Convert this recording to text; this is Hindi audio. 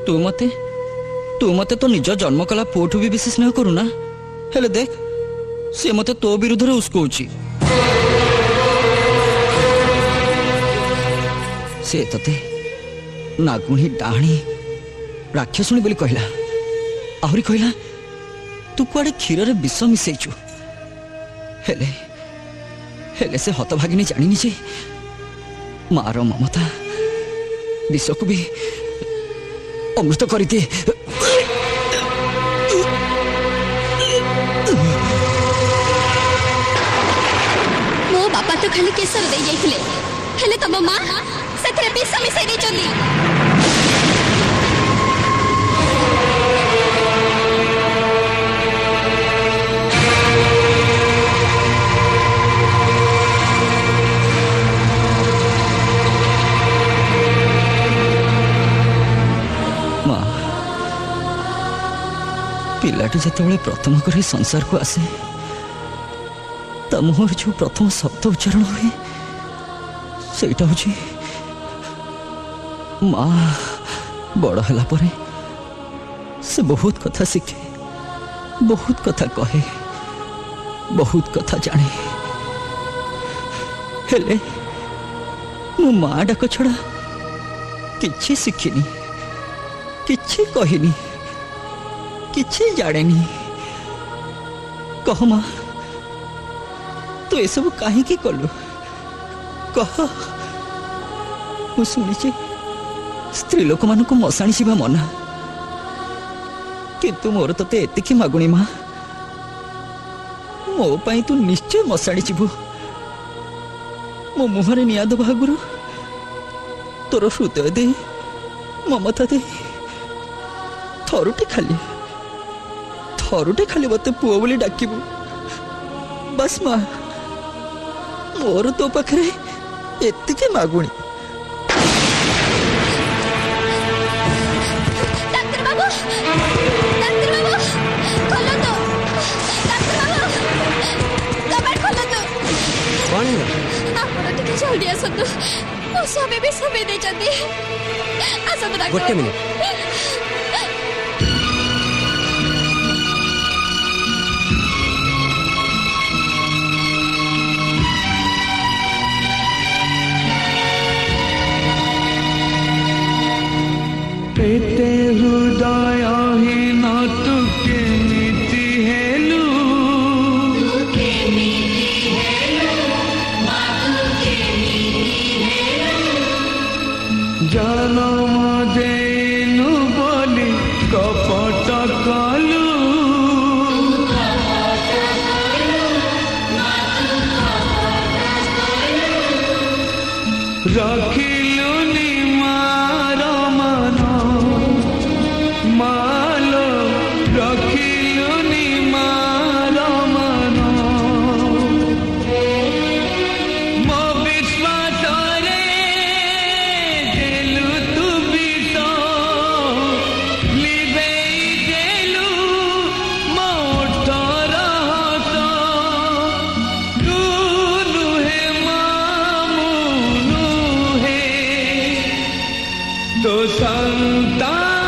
तू मते तो निज जन्म कला पुओठू भी बेसी स्नेह करूना हेले देख से मते तो विरुद्ध रे उस्कोउची से तते नागुणी डाणी राक्षसुणी बोली कहला आहरी कहला तू कुआडे क्षीर रे विष मिसेइचु हेले हेले से हतभागिनी जानिनी जे मार ममता विष को भी अमृत कर दिए मो बापा तो खाली केसर दे जाइथिले हेले तम मां सेथरे विष मिसै दै चंदी पिलाटी जिते प्रथम कर संसार को आसे मुहर जो प्रथम शब्द उच्चारण हुए सेटा हूँ माँ बड़ है पर से बहुत कथा शिखे बहुत कथा कहे बहुत कथा जाने हेले मु माँ डाक छड़ा किछि शिखिनी किछि कहिनी किछि जाने कह माँ तो ये सब कहीं कलु कह मु शुणी स्त्री लोक मान को मशाणी शिवा मना किंतु मोर तते एतिकी मागुणी माँ मो पाई तू निश्चय मशाणी जीवु मो मुहरे निया दबा आगुरु तोर हृदय दे ममता दे थरुटे खाली मत पुओ बोली डाकिबु बस माँ मोर तो पाखरे एतिके मागुणी डॉक्टर बाबू खोलो तो डॉक्टर बाबू कबाड़ खोलो तो कौन है आपण टिके जल्दी आसतु मो स्वामी भी समय दे जदी आसतु डॉक्टर गोटे मिनिट एते हृदयहीन तू केमिति हेलु जनम देनु बोली कपट कलु रखिलुनी मार मन मालो रखिलुनी मार मन मो विश्वास रे देलु तू विष लिबेई देलु मोटर हस तू नुहे मामू नुहे तो संतान